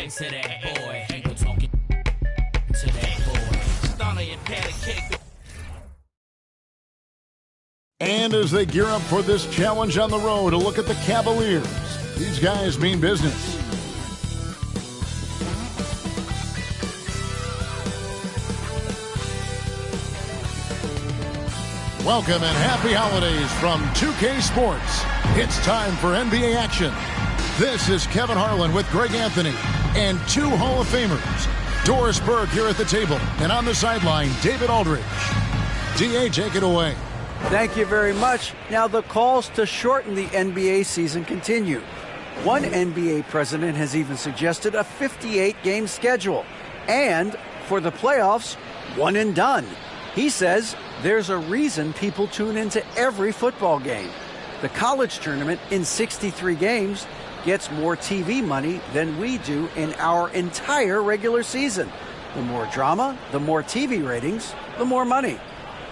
talking to that boy. Ain't no talking to that boy. Stunner and patty cake. And as they gear up for this challenge on the road, a look at the Cavaliers. These guys mean business. Welcome and happy holidays from 2K Sports. It's time for NBA action. This is Kevin Harlan with Greg Anthony and two Hall of Famers. Doris Burke here at the table, and on the sideline, David Aldridge. D.A., take it away. Thank you very much. Now the calls to shorten the NBA season continue. One NBA president has even suggested a 58-game schedule. And for the playoffs, one and done. He says there's a reason people tune into every football game. The college tournament in 63 games gets more TV money than we do in our entire regular season. The more drama, the more TV ratings, the more money.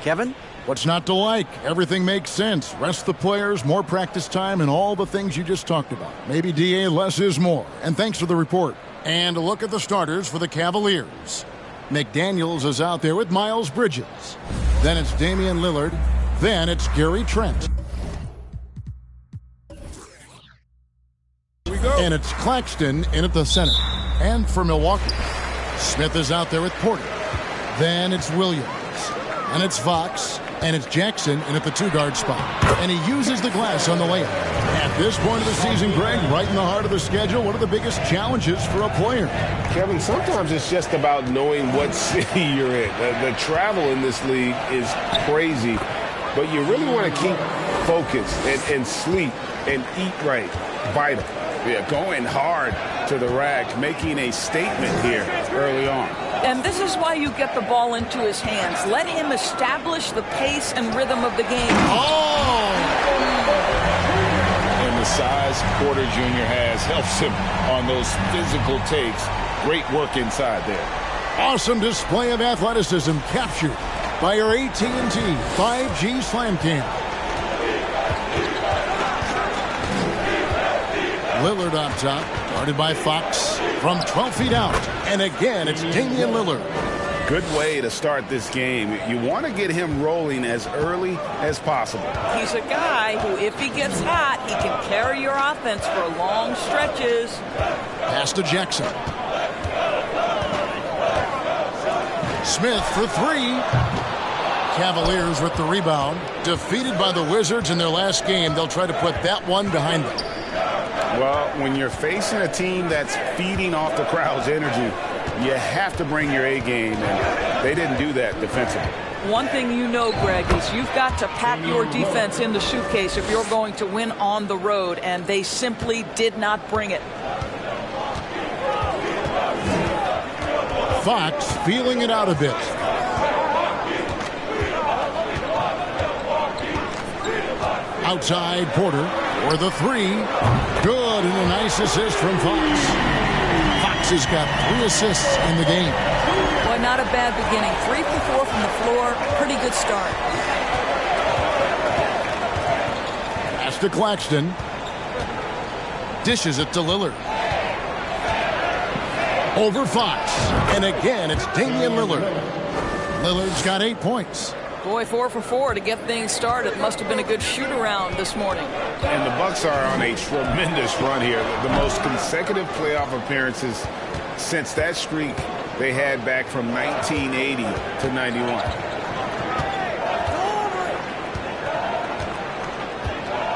Kevin? What's not to like? Everything makes sense. Rest the players, more practice time, and all the things you just talked about. Maybe, DA, less is more. And thanks for the report. And a look at the starters for the Cavaliers. McDaniels is out there with Miles Bridges. Then it's Damian Lillard. Then it's Gary Trent. And it's Claxton in at the center. And for Milwaukee, Smith is out there with Porter. Then it's Williams. And it's Fox. And it's Jackson in at the two-guard spot. And he uses the glass on the layup. At this point of the season, Greg, right in the heart of the schedule, what are the biggest challenges for a player? Kevin, sometimes it's just about knowing what city you're in. The travel in this league is crazy, but you really want to keep focused and sleep and eat right. Vital. Yeah, going hard to the rack, making a statement here early on. And this is why you get the ball into his hands. Let him establish the pace and rhythm of the game. Oh! And the size Porter Jr. has helps him on those physical takes. Great work inside there. Awesome display of athleticism captured by your AT&T 5G Slam Cam. Lillard on top, guarded by Fox from 12 feet out. And again, it's Damian Lillard. Good way to start this game. You want to get him rolling as early as possible. He's a guy who, if he gets hot, he can carry your offense for long stretches. Pass to Jackson. Smith for three. Cavaliers with the rebound. Defeated by the Wizards in their last game, they'll try to put that one behind them. Well, when you're facing a team that's feeding off the crowd's energy, you have to bring your A game, and they didn't do that defensively. One thing you know, Greg, is you've got to pack your defense in the suitcase if you're going to win on the road, and they simply did not bring it. Fox feeling it out a bit. Outside Porter for the three. Good, and a nice assist from Fox. Fox has got 3 assists in the game. Boy, not a bad beginning. 3 for 4 from the floor. Pretty good start. Pass to Claxton. Dishes it to Lillard. Over Fox. And again, it's Damian Lillard. Lillard's got 8 points. Boy, 4 for 4 to get things started. Must have been a good shoot-around this morning. And the Bucks are on a tremendous run here. The most consecutive playoff appearances since that streak they had back from 1980 to 91.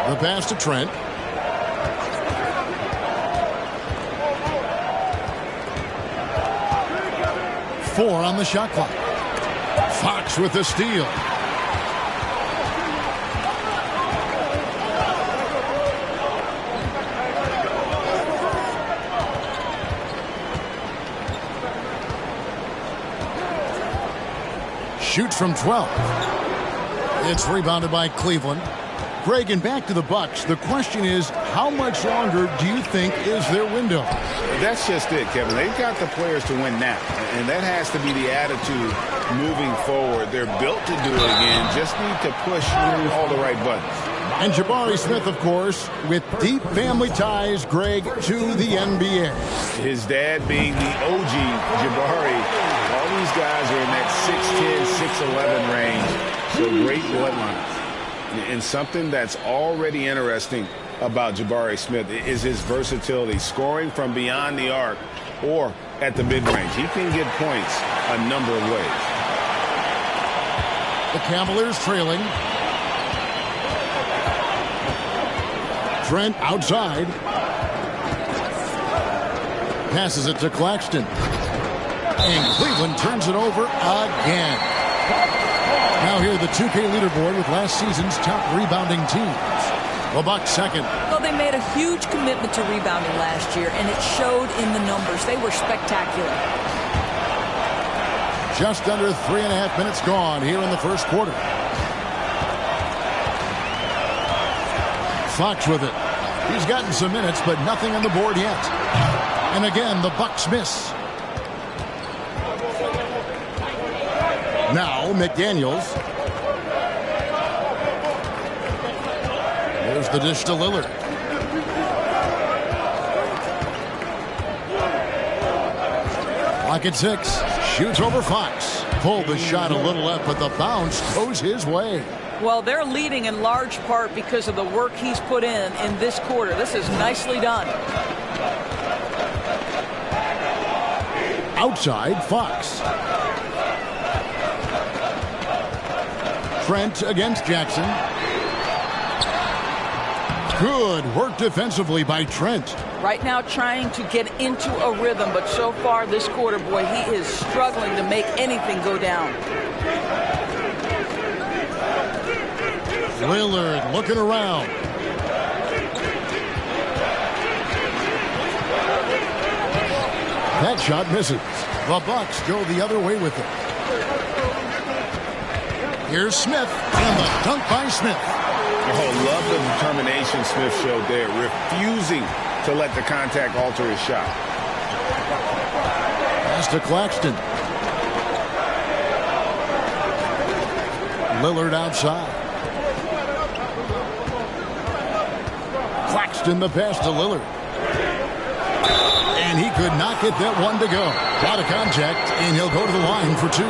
The pass to Trent. Four on the shot clock. Fox with the steal. Shoots from 12. It's rebounded by Cleveland. Greg, and back to the Bucks. The question is, how much longer do you think is their window? That's just it, Kevin. They've got the players to win now, and that has to be the attitude moving forward. They're built to do it again. Just need to push all the right buttons. And Jabari Smith, of course, with deep family ties, Greg, to the NBA. His dad being the OG Jabari. All these guys are in that 6'10", 6'11" range. So great bloodlines. And something that's already interesting about Jabari Smith is his versatility, scoring from beyond the arc or at the mid-range. He can get points a number of ways. The Cavaliers trailing. Trent outside. Passes it to Claxton. And Cleveland turns it over again. Now here the 2K leaderboard with last season's top rebounding teams. The Bucks second. Well, they made a huge commitment to rebounding last year, and it showed in the numbers. They were spectacular. Just under 3.5 minutes gone here in the first quarter. Fox with it. He's gotten some minutes, but nothing on the board yet. And again, the Bucks miss. Now, McDaniels. There's the dish to Lillard. Clock at 6. Shoots over Fox. Pulled the shot a little up, but the bounce goes his way. Well, they're leading in large part because of the work he's put in this quarter. This is nicely done. Outside, Fox. Trent against Jackson. Good work defensively by Trent. Right now trying to get into a rhythm, but so far this quarter, boy, he is struggling to make anything go down. Lillard looking around. That shot misses. The Bucks go the other way with it. Here's Smith, and the dunk by Smith. Oh, love the determination Smith showed there, refusing to let the contact alter his shot. Pass to Claxton. Lillard outside. Claxton the pass to Lillard. And he could not get that one to go. Out of contact, and he'll go to the line for 2.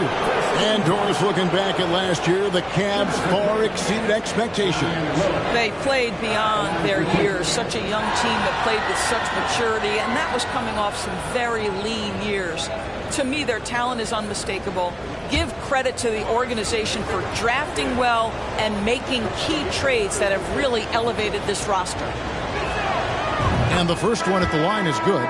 And Doris, looking back at last year, the Cavs far exceeded expectations. They played beyond their years. Such a young team that played with such maturity, and that was coming off some very lean years. To me, their talent is unmistakable. Give credit to the organization for drafting well and making key trades that have really elevated this roster. And the first one at the line is good.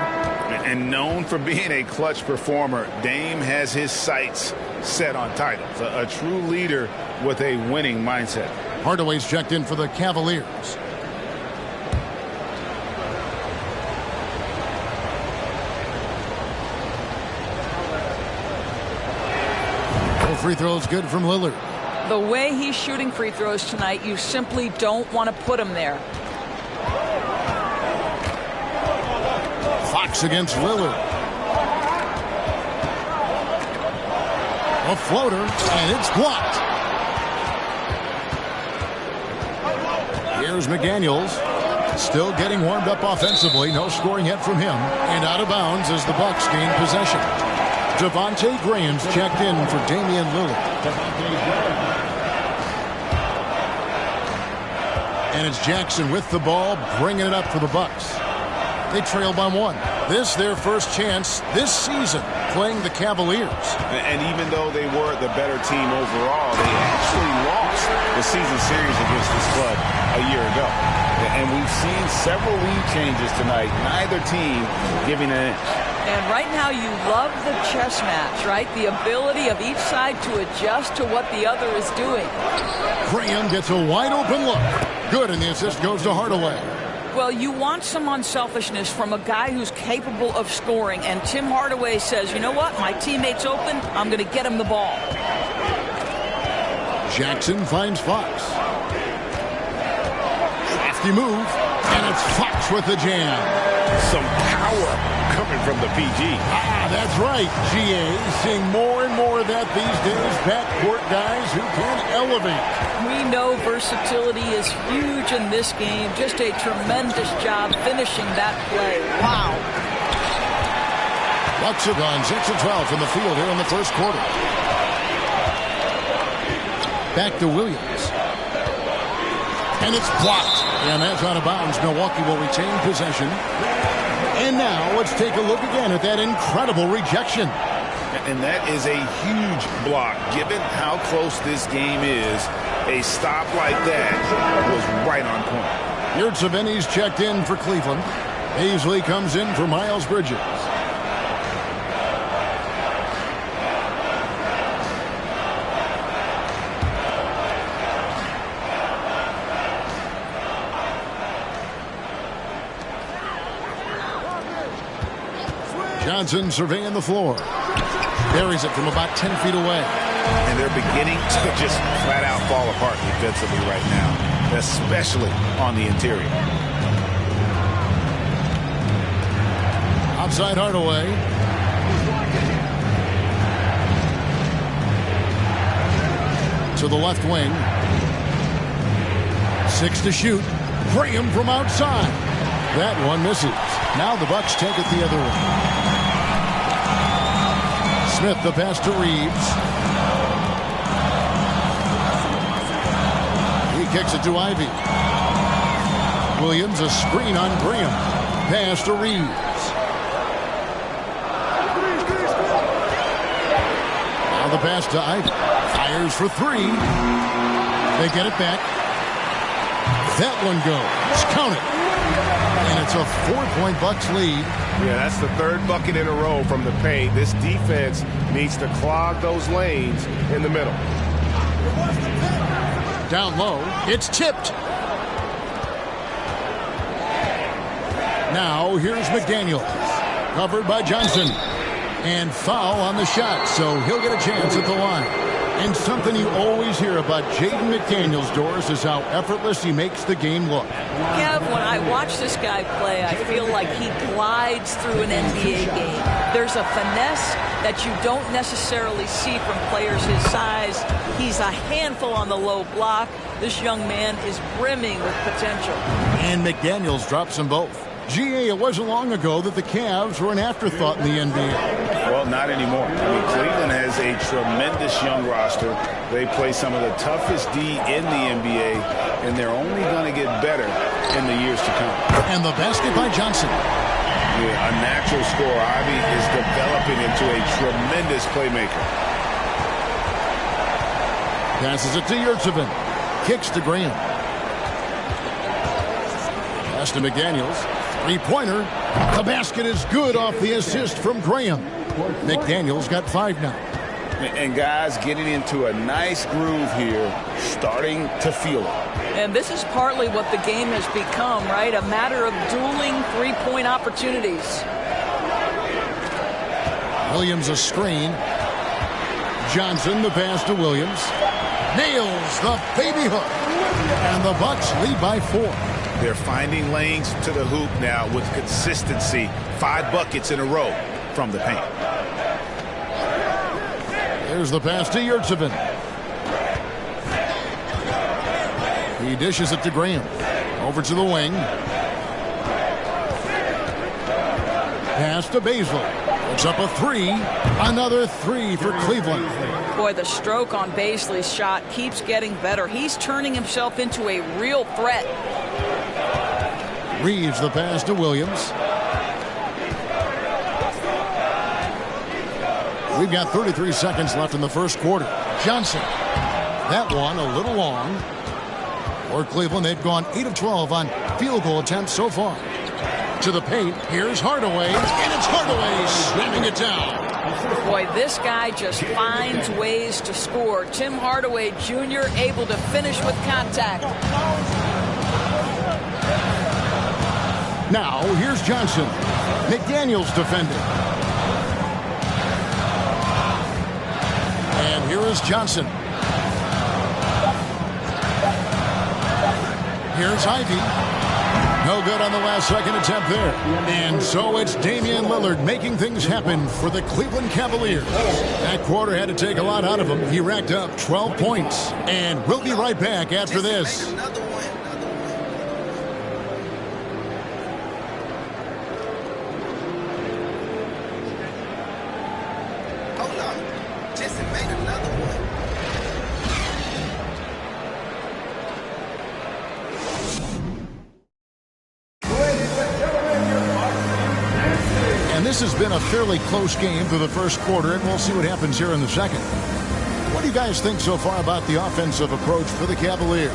And known for being a clutch performer, Dame has his sights set on titles. A true leader with a winning mindset. Hardaway's checked in for the Cavaliers. No free throws good from Lillard. The way he's shooting free throws tonight, you simply don't want to put him there. Fox against Lillard. A floater, and it's blocked. Here's McDaniels. Still getting warmed up offensively. No scoring yet from him. And out of bounds as the Bucks gain possession. Devontae Graham's checked in for Damian Lillard. And it's Jackson with the ball, bringing it up for the Bucks. They trail by 1. This their first chance this season playing the Cavaliers. And even though they were the better team overall, they actually lost the season series against this club a year ago. And we've seen several lead changes tonight, neither team giving an inch. And right now you love the chess match, right? The ability of each side to adjust to what the other is doing. Graham gets a wide open look. Good, and the assist goes to Hardaway. Well, you want some unselfishness from a guy who's capable of scoring, and Tim Hardaway says, you know what, my teammate's open, I'm going to get him the ball. Jackson finds Fox. Crafty move, and it's Fox with the jam. Some power coming from the PG. That's right, GA. Seeing more and more of that these days. Backcourt guys who can elevate. We know versatility is huge in this game. Just a tremendous job finishing that play. Wow. Bucks have gone 6 of 12 from the field here in the first quarter. Back to Williams. And it's blocked. And that's out of bounds. Milwaukee will retain possession. And now let's take a look again at that incredible rejection. And that is a huge block. Given how close this game is, a stop like that was right on point. Yurtseven's checked in for Cleveland. Paisley comes in for Miles Bridges. Johnson surveying the floor. Buries it from about 10 feet away. And they're beginning to just flat out fall apart defensively right now, especially on the interior. Outside Hardaway. To the left wing. 6 to shoot. Graham from outside. That one misses. Now the Bucks take it the other way. Smith the pass to Reeves. He kicks it to Ivy. Williams a screen on Graham. Pass to Reeves. Now the pass to Ivy. Fires for 3. They get it back. That one goes. Count it. And it's a 4-point Bucks lead. Yeah, that's the third bucket in a row from the paint. This defense needs to clog those lanes in the middle. Down low. It's tipped. Now here's McDaniels. Covered by Johnson. And foul on the shot, so he'll get a chance at the line. And something you always hear about Jaden McDaniels, Doris, is how effortless he makes the game look. Yeah, when I watch this guy play, I feel like he glides through an NBA game. There's a finesse that you don't necessarily see from players his size. He's a handful on the low block. This young man is brimming with potential. And McDaniels drops them both. GA, it wasn't long ago that the Cavs were an afterthought in the NBA. Well, not anymore. I mean, Cleveland has a tremendous young roster. They play some of the toughest D in the NBA, and they're only going to get better in the years to come. And the basket by Johnson. Yeah, a natural scorer. Ivy is developing into a tremendous playmaker. Passes it to Yurtseven. Kicks to Graham. Pass to McDaniels. Three-pointer. The basket is good off the assist from Graham. McDaniels got 5 now. And guys getting into a nice groove here, starting to feel it. And this is partly what the game has become, right? A matter of dueling three-point opportunities. Williams a screen. Johnson the pass to Williams. Nails the baby hook. And the Bucks lead by 4. They're finding lanes to the hoop now with consistency. 5 buckets in a row from the paint. There's the pass to Yurtseven. He dishes it to Graham. Over to the wing. Pass to Baisley. It's up a 3. Another 3 for Cleveland. Boy, the stroke on Baisley's shot keeps getting better. He's turning himself into a real threat. Reeves the pass to Williams. We've got 33 seconds left in the first quarter. Johnson. That one a little long. For Cleveland, they've gone 8 of 12 on field goal attempts so far. To the paint. Here's Hardaway. And it's Hardaway slamming it down. Boy, this guy just finds ways to score. Tim Hardaway Jr. able to finish with contact. Now, here's Johnson. McDaniels defending. And here is Johnson. Here's Ivy. No good on the last second attempt there. And so it's Damian Lillard making things happen for the Cleveland Cavaliers. That quarter had to take a lot out of him. He racked up 12 points. And we'll be right back after this. This has been a fairly close game through the first quarter, and we'll see what happens here in the second. What do you guys think so far about the offensive approach for the Cavaliers?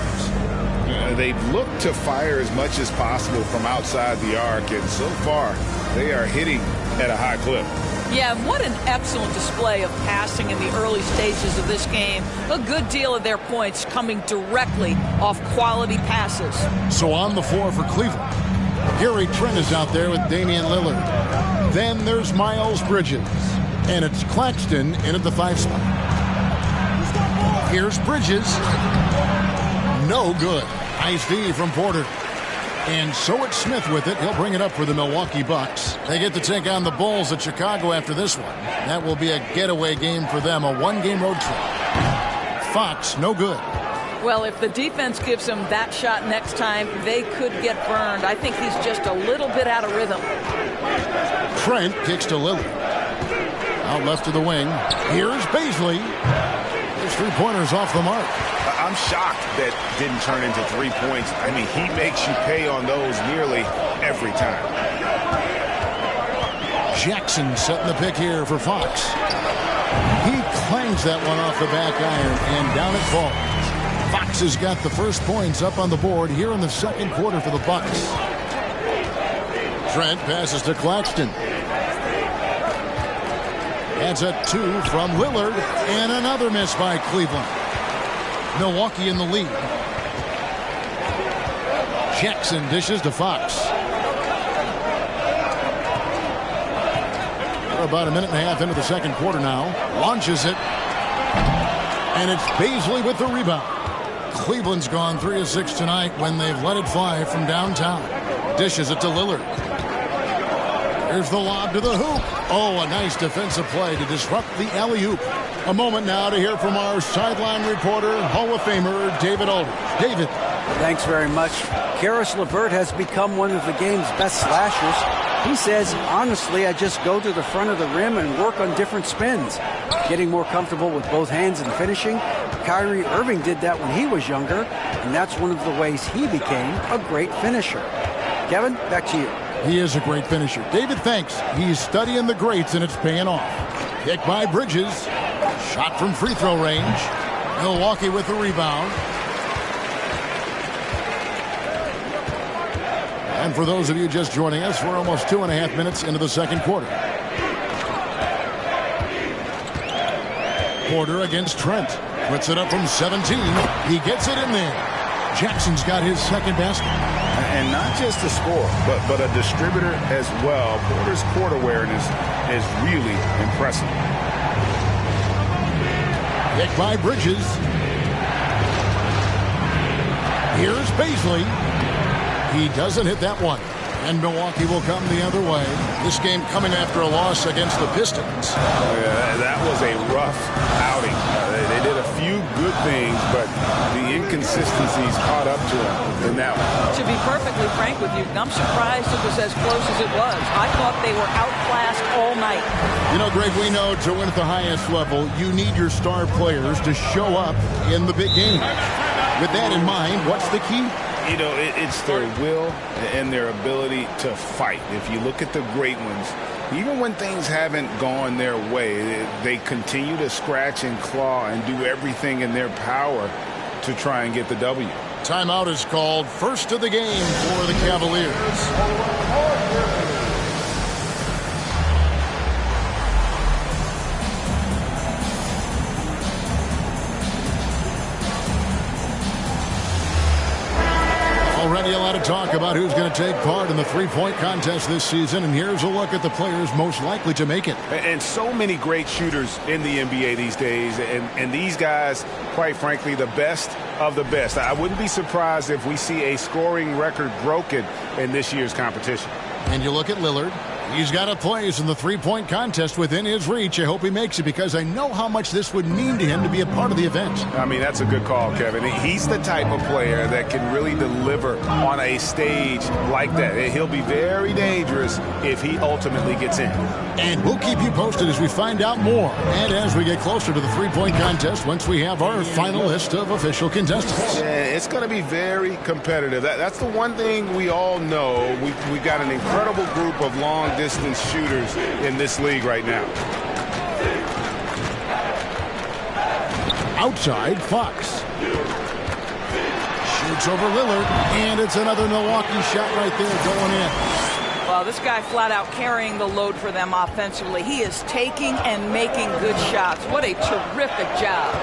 They've looked to fire as much as possible from outside the arc, and so far they are hitting at a high clip. Yeah, what an excellent display of passing in the early stages of this game. A good deal of their points coming directly off quality passes. So on the floor for Cleveland, Gary Trent is out there with Damian Lillard. Then there's Miles Bridges. And it's Claxton in at the 5 spot. Here's Bridges. No good. Nice D from Porter. And so it's Smith with it. He'll bring it up for the Milwaukee Bucks. They get to take on the Bulls at Chicago after this one. That will be a getaway game for them, a one-game road trip. Fox, no good. Well, if the defense gives him that shot next time, they could get burned. I think he's just a little bit out of rhythm. Trent kicks to Lillard. Out left to the wing. Here's Baisley. His three-pointers off the mark. I'm shocked that didn't turn into 3 points. I mean, he makes you pay on those nearly every time. Jackson setting the pick here for Fox. He clangs that one off the back iron, and down it falls. Fox has got the first points up on the board here in the second quarter for the Bucks. Trent passes to Claxton. That's a 2 from Lillard, and another miss by Cleveland. Milwaukee in the lead. Jackson dishes to Fox. We're about a minute and a half into the second quarter now. Launches it. And it's Baisley with the rebound. Cleveland's gone 3 of 6 tonight when they've let it fly from downtown. Dishes it to Lillard. Here's the lob to the hoop. Oh, a nice defensive play to disrupt the alley-oop. A moment now to hear from our sideline reporter, Hall of Famer David Aldridge. David. Thanks very much. Karis LeVert has become one of the game's best slashers. He says, honestly, I just go to the front of the rim and work on different spins. Getting more comfortable with both hands and finishing. Kyrie Irving did that when he was younger, and that's one of the ways he became a great finisher. Kevin, back to you. He is a great finisher. David, thanks. He's studying the greats, and it's paying off. Kick by Bridges. Shot from free throw range. Milwaukee with the rebound. And for those of you just joining us, we're almost 2.5 minutes into the second quarter. Porter against Trent. Puts it up from 17. He gets it in there. Jackson's got his second basket. And not just a scorer, but a distributor as well. Porter's court awareness is really impressive. Kick by Bridges. Here's Baisley. He doesn't hit that one. And Milwaukee will come the other way. This game coming after a loss against the Pistons. That was a rough outing. They did a few good things, but the inconsistencies caught up to them in that one. To be perfectly frank with you, I'm surprised it was as close as it was. I thought they were outclassed all night. You know, Greg, we know to win at the highest level, you need your star players to show up in the big game. With that in mind, what's the key? You know, it's their will and their ability to fight. If you look at the great ones, even when things haven't gone their way, they continue to scratch and claw and do everything in their power to try and get the W. Timeout is called. First of the game for the Cavaliers. Already a lot of talk about who's going to take part in the three-point contest this season, and here's a look at the players most likely to make it. And so many great shooters in the NBA these days, and these guys, quite frankly, the best of the best. I wouldn't be surprised if we see a scoring record broken in this year's competition. And you look at Lillard. He's got a place in the three-point contest within his reach. I hope he makes it because I know how much this would mean to him to be a part of the event. I mean, that's a good call, Kevin. He's the type of player that can really deliver on a stage like that. He'll be very dangerous if he ultimately gets in. And we'll keep you posted as we find out more and as we get closer to the three-point contest once we have our final list of official contestants. Yeah, it's going to be very competitive. That's the one thing we all know. We've got an incredible group of long-distance shooters in this league right now. Outside, Fox. Shoots over Lillard, and it's another Milwaukee shot right there going in. Well, this guy flat out carrying the load for them offensively. He is taking and making good shots. What a terrific job.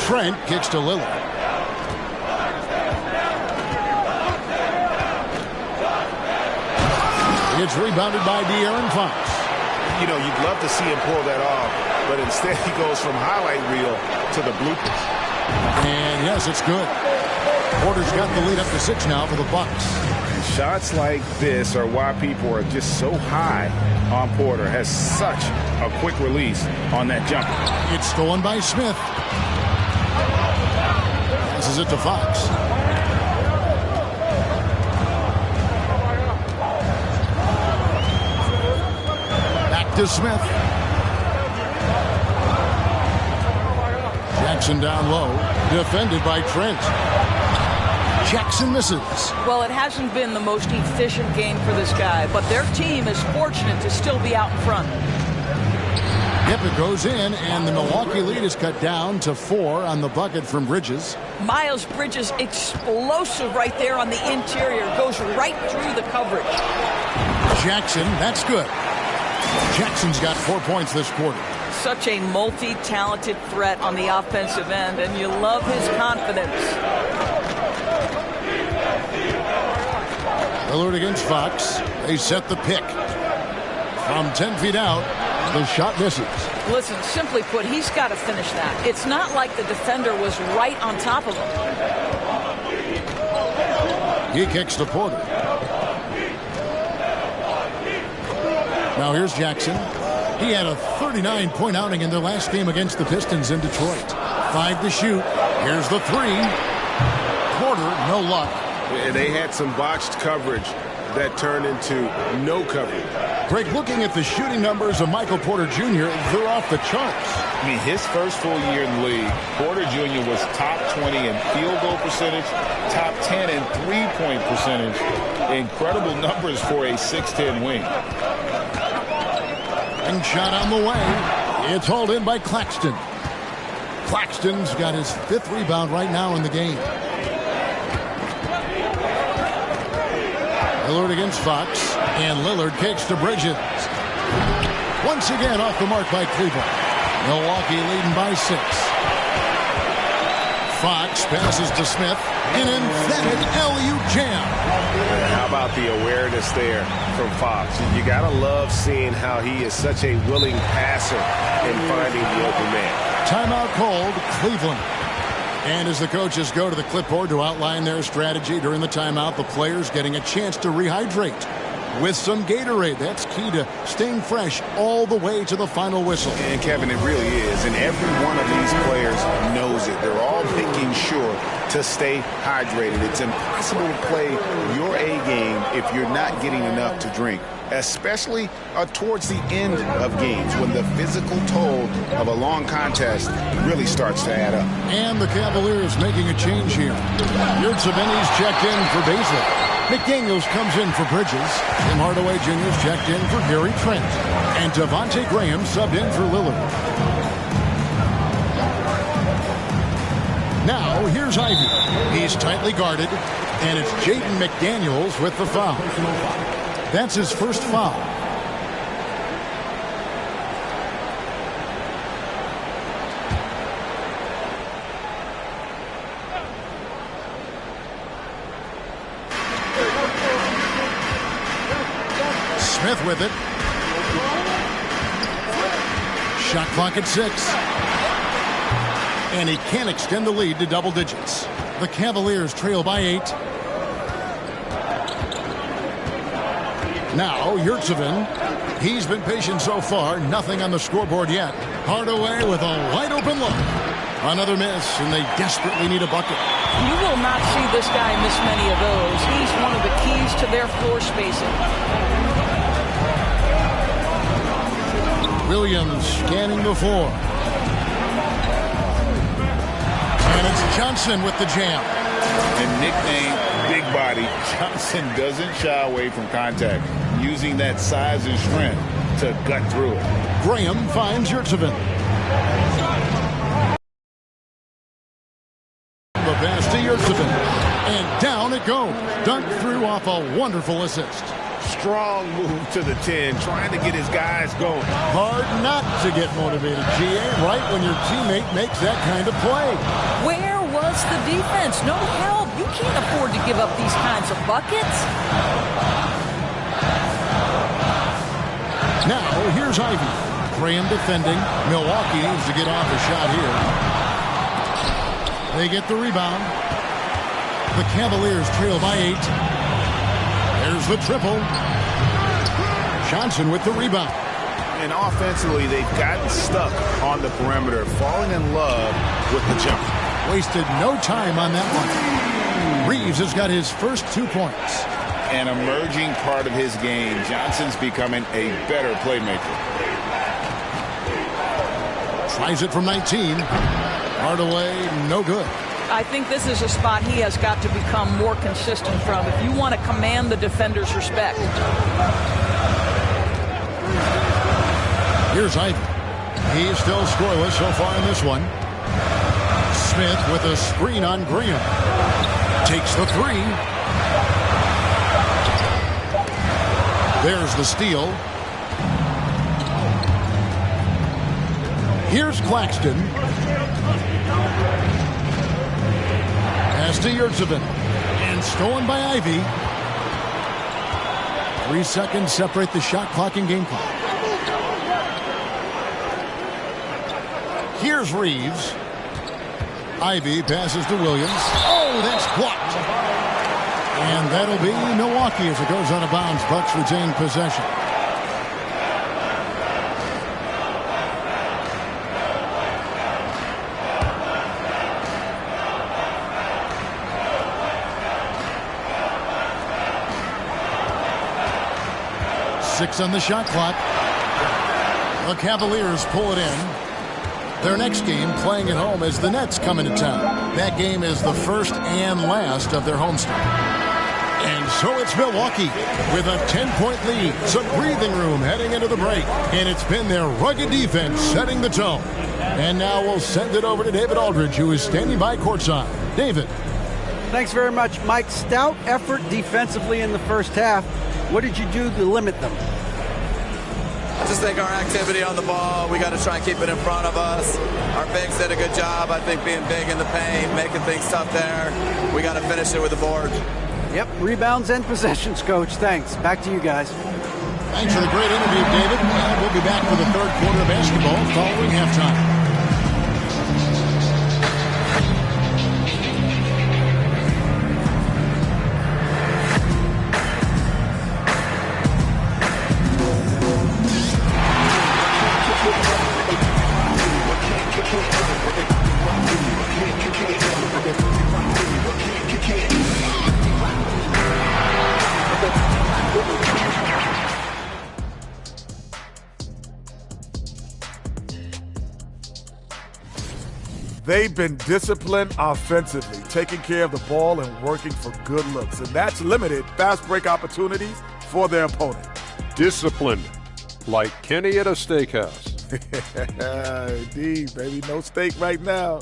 Trent kicks to Lillard. It's rebounded by De'Aaron Fox. You know, you'd love to see him pull that off, but instead he goes from highlight reel to the bloopers. And yes, it's good. Porter's got the lead up to 6 now for the Bucks. Shots like this are why people are just so high on Porter. Has such a quick release on that jumper. It's stolen by Smith. Passes it to Fox. Back to Smith. Jackson down low. Defended by Trent. Jackson misses. Well, it hasn't been the most efficient game for this guy, but their team is fortunate to still be out in front. Yep, it goes in, and the Milwaukee lead is cut down to 4 on the bucket from Bridges. Miles Bridges, explosive right there on the interior, goes right through the coverage. Jackson, that's good. Jackson's got 4 points this quarter. Such a multi-talented threat on the offensive end, and you love his confidence. Lillard against Fox. They set the pick. From 10 feet out, the shot misses. Listen, simply put, he's got to finish that. It's not like the defender was right on top of him. He kicks to Porter. Now here's Jackson. He had a 39-point outing in their last game against the Pistons in Detroit. 5 to shoot. Here's the 3. Porter, no luck. They had some botched coverage that turned into no coverage. Greg, looking at the shooting numbers of Michael Porter Jr., they're off the charts. I mean, his first full year in the league, Porter Jr. was top 20 in field goal percentage, top 10 in three-point percentage. Incredible numbers for a 6'10 wing. And shot on the way. It's hauled in by Claxton. Claxton's got his 5th rebound right now in the game. Lillard against Fox, and Lillard kicks to Bridges. Once again off the mark by Cleveland. Milwaukee leading by 6. Fox passes to Smith, an emphatic alley-oop jam. How about the awareness there from Fox? You got to love seeing how he is such a willing passer in finding the open man. Timeout called, Cleveland. And as the coaches go to the clipboard to outline their strategy during the timeout, the players getting a chance to rehydrate with some Gatorade. That's key to staying fresh all the way to the final whistle. And, Kevin, it really is. And every one of these players knows it. They're all making sure to stay hydrated. It's impossible to play your A game if you're not getting enough to drink, especially towards the end of games when the physical toll of a long contest really starts to add up. And the Cavaliers making a change here. Yurtseven's checked in for Baisley. McDaniels comes in for Bridges. Tim Hardaway Jr.'s checked in for Gary Trent. And Devontae Graham subbed in for Lillard. Now, here's Ivy. He's tightly guarded, and it's Jaden McDaniels with the foul. That's his first foul. Smith with it. Shot clock at 6. And he can't extend the lead to double digits. The Cavaliers trail by 8. Now, Yurtseven. He's been patient so far. Nothing on the scoreboard yet. Hardaway with a wide-open look. Another miss, and they desperately need a bucket. You will not see this guy miss many of those. He's one of the keys to their floor spacing. Williams scanning the floor. And it's Johnson with the jam. And nicknamed Big Body, Johnson doesn't shy away from contact, using that size and strength to gut through it. Graham finds Yurtseven. The pass to Yurtseven. And down it goes. Dunked through off a wonderful assist. Strong move to the 10, trying to get his guys going. Hard not to get motivated, GA, right when your teammate makes that kind of play. Where was the defense? No help. You can't afford to give up these kinds of buckets. Now, here's Ivy. Graham defending. Milwaukee needs to get off a shot here. They get the rebound. The Cavaliers trail by 8. There's the triple. Johnson with the rebound. And offensively, they've gotten stuck on the perimeter, falling in love with the jump. Wasted no time on that one. Reeves has got his first 2 points. An emerging part of his game. Johnson's becoming a better playmaker. Tries it from 19. Hardaway, no good. I think this is a spot he has got to become more consistent from if you want to command the defender's respect. Here's Ivy. He's still scoreless so far in this one. Smith with a screen on Graham. Takes the 3. There's the steal. Here's Claxton. Pass to Yurtseven. And stolen by Ivy. 3 seconds separate the shot clock and game clock. Here's Reeves. Ivy passes to Williams. Oh, that's blocked. And that'll be Milwaukee as it goes out of bounds. Bucks retain possession. Six on the shot clock. The Cavaliers pull it in. Their next game, playing at home, as the Nets come into town. That game is the first and last of their homestand. And so it's Milwaukee with a 10-point lead. Some breathing room heading into the break. And it's been their rugged defense setting the tone. And now we'll send it over to David Aldridge, who is standing by courtside. David. Thanks very much, Mike. Stout effort defensively in the first half. What did you do to limit them? I just think our activity on the ball, we got to try and keep it in front of us. Our bigs did a good job, I think, being big in the paint, making things tough there. We got to finish it with the board. Yep, rebounds and possessions, Coach. Thanks. Back to you guys. Thanks for the great interview, David. And we'll be back for the third quarter of basketball following halftime. They've been disciplined offensively, taking care of the ball and working for good looks. And that's limited fast break opportunities for their opponent. Disciplined, like Kenny at a steakhouse. Indeed, baby. No steak right now.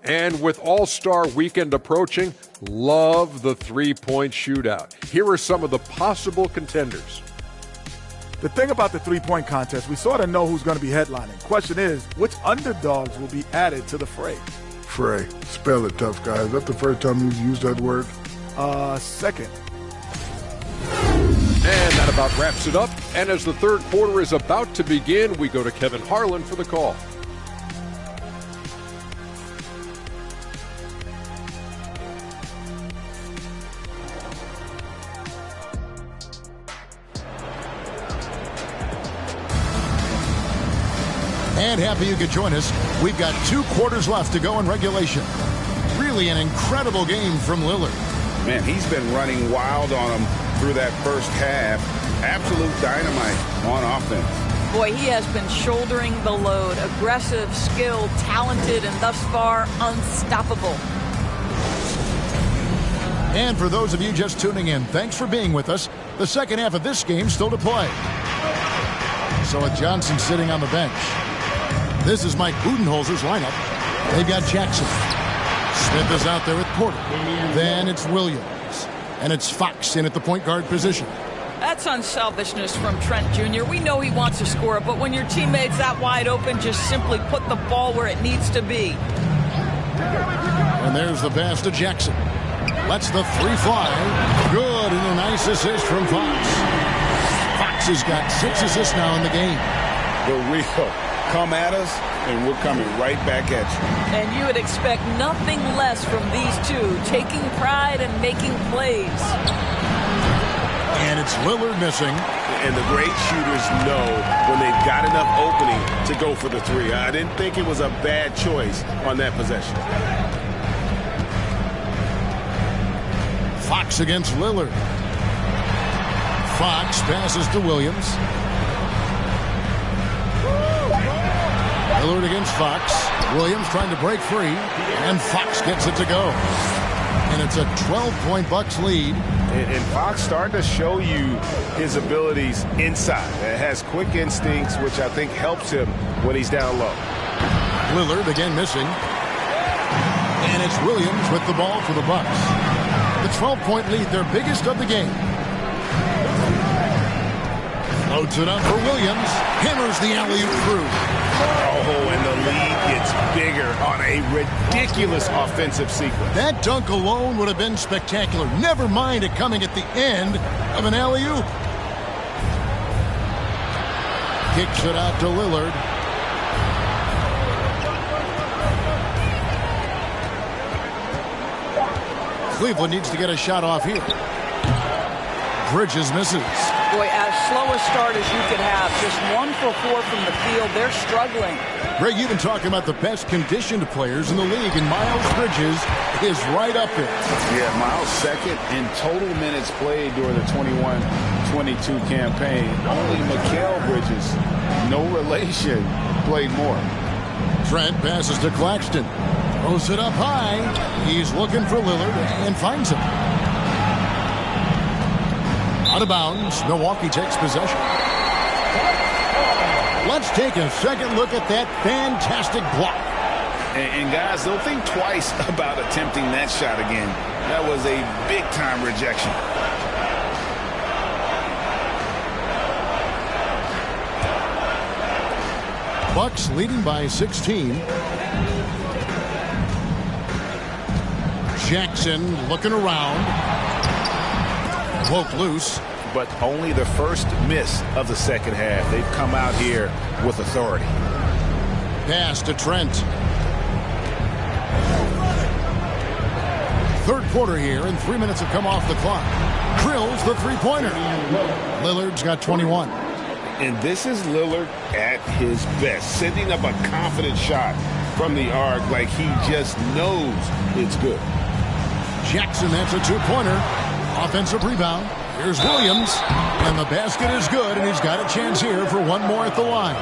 And with All-Star Weekend approaching, love the three-point shootout. Here are some of the possible contenders. The thing about the three-point contest, we sort of know who's going to be headlining. Question is, which underdogs will be added to the fray? Fray. Spell it, tough guy. Is that the first time you've used that word? Second. That about wraps it up. And as the third quarter is about to begin, we go to Kevin Harlan for the call. And happy you could join us. We've got 2 quarters left to go in regulation. Really an incredible game from Lillard. Man, he's been running wild on him through that first half. Absolute dynamite on offense. Boy, he has been shouldering the load. Aggressive, skilled, talented, and thus far unstoppable. And for those of you just tuning in, thanks for being with us. The second half of this game still to play. So with Johnson sitting on the bench, this is Mike Budenholzer's lineup. They've got Jackson. Smith is out there with Porter. Then it's Williams. And it's Fox in at the point guard position. That's unselfishness from Trent Jr. We know he wants to score, but when your teammate's that wide open, just simply put the ball where it needs to be. And there's the pass to Jackson. Lets the 3 fly. Good, and a nice assist from Fox. Fox has got 6 assists now in the game. The real come at us, and we're coming right back at you. And you would expect nothing less from these two, taking pride and making plays. And it's Lillard missing. And the great shooters know when they've got enough opening to go for the 3. I didn't think it was a bad choice on that possession. Fox against Lillard. Fox passes to Williams. Lillard against Fox. Williams trying to break free. And Fox gets it to go. And it's a 12-point Bucks lead. And Fox starting to show you his abilities inside. It has quick instincts, which I think helps him when he's down low. Lillard again missing. And it's Williams with the ball for the Bucks. The 12-point lead, their biggest of the game. Floats it up for Williams. Hammers the alley-oop through. Oh, and the lead gets bigger on a ridiculous offensive sequence. That dunk alone would have been spectacular. Never mind it coming at the end of an alley-oop. Kicks it out to Lillard. Cleveland needs to get a shot off here. Bridges misses. Boy, as slow a start as you could have. Just 1 for 4 from the field. They're struggling. Greg, you've been talking about the best conditioned players in the league, and Miles Bridges is right up there. Yeah, Miles second in total minutes played during the 21-22 campaign. Only Mikal Bridges, no relation, played more. Trent passes to Claxton. Throws it up high. He's looking for Lillard and finds him. Out of bounds. Milwaukee takes possession. Let's take a second look at that fantastic block. And guys, don't think twice about attempting that shot again. That was a big-time rejection. Bucks leading by 16. Jackson looking around. Woke loose. But only the first miss of the second half. They've come out here with authority. Pass to Trent. Third quarter here, and 3 minutes have come off the clock. Drills the three-pointer. Lillard's got 21. And this is Lillard at his best, sending up a confident shot from the arc like he just knows it's good. Jackson, that's a two-pointer. Offensive rebound. Here's Williams, and the basket is good, and he's got a chance here for one more at the line.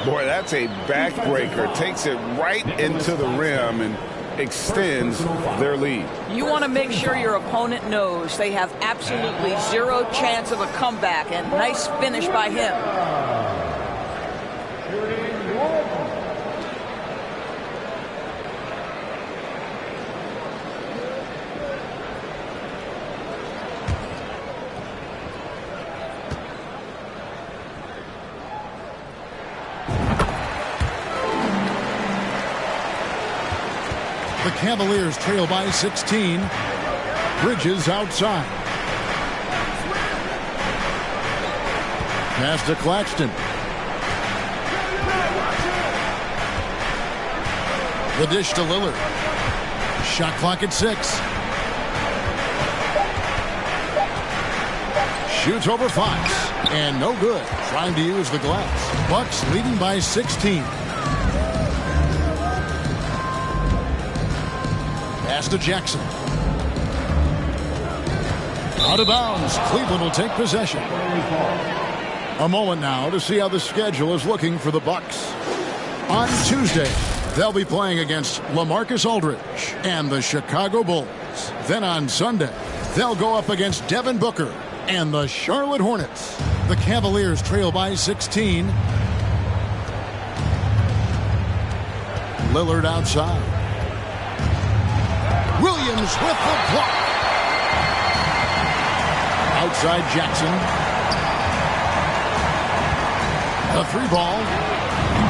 Boy, that's a backbreaker. Takes it right into the rim and extends their lead. You want to make sure your opponent knows they have absolutely zero chance of a comeback, and nice finish by him. The Cavaliers trail by 16. Bridges outside. Pass to Claxton. The dish to Lillard. Shot clock at 6. Shoots over Fox. And no good. Trying to use the glass. Bucks leading by 16. Pass to Jackson. Out of bounds. Cleveland will take possession. A moment now to see how the schedule is looking for the Bucks. On Tuesday, they'll be playing against LaMarcus Aldridge and the Chicago Bulls. Then on Sunday, they'll go up against Devin Booker and the Charlotte Hornets. The Cavaliers trail by 16. Lillard outside. Williams with the block. Outside Jackson. A 3-ball.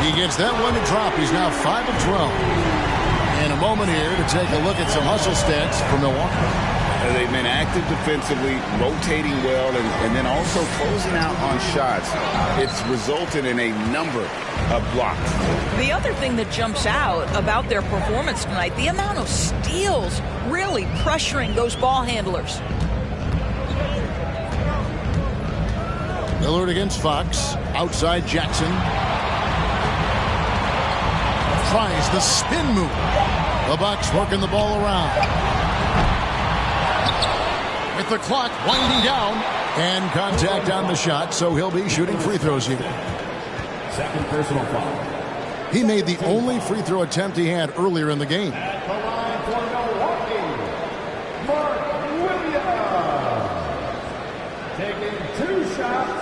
He gets that one to drop. He's now 5 of 12. In a moment here to take a look at some hustle stats for Milwaukee. They've been active defensively, rotating well, and then also closing out on shots. It's resulted in a number of blocks. The other thing that jumps out about their performance tonight, the amount of steals really pressuring those ball handlers. Lillard against Fox. Outside Jackson. Tries the spin move. The Bucks working the ball around. With the clock winding down. And contact on the shot, so he'll be shooting free throws here. Second personal foul. He made the only free throw attempt he had earlier in the game. At the line for Milwaukee, Mark Williams. Taking 2 shots.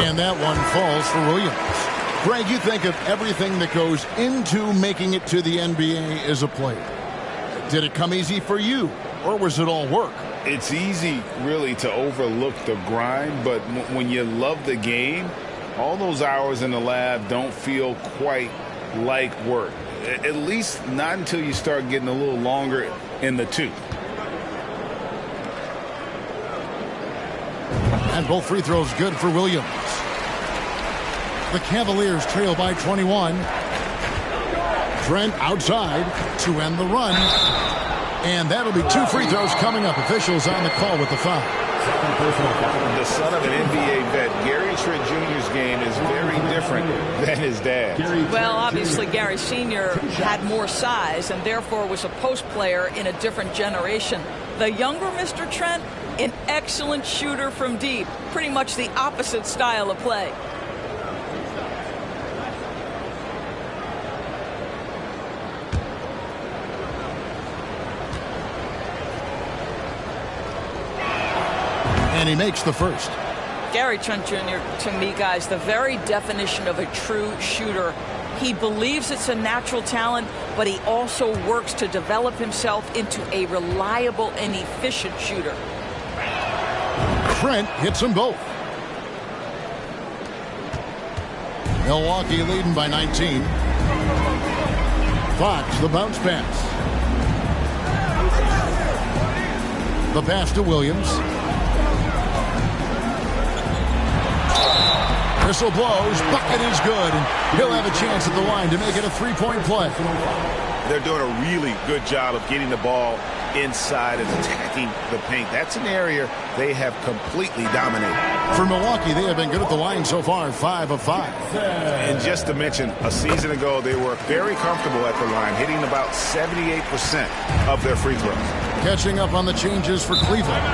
And that one falls for Williams. Greg, you think of everything that goes into making it to the NBA as a player. Did it come easy for you, or was it all work? It's easy, really, to overlook the grind, but when you love the game, all those hours in the lab don't feel quite like work. At least not until you start getting a little longer in the tooth. And both free throws good for Williams. The Cavaliers trail by 21. Trent outside to end the run. And that'll be 2 free throws coming up. Officials on the call with the foul. The son of an NBA vet, Gary Trent Jr.'s game is very different than his dad's. Well, obviously, Gary Sr. had more size and therefore was a post player in a different generation. The younger Mr. Trent, an excellent shooter from deep. Pretty much the opposite style of play. And he makes the first. Gary Trent Jr., to me, guys, the very definition of a true shooter. He believes it's a natural talent, but he also works to develop himself into a reliable and efficient shooter. Trent hits them both. Milwaukee leading by 19. Fox, the bounce pass. The pass to Williams. Whistle blows. Bucket is good. And he'll have a chance at the line to make it a 3-point play. They're doing a really good job of getting the ball inside and attacking the paint. That's an area they have completely dominated. For Milwaukee, they have been good at the line so far, 5 of 5. And just to mention, a season ago, they were very comfortable at the line, hitting about 78% of their free throws. Catching up on the changes for Cleveland.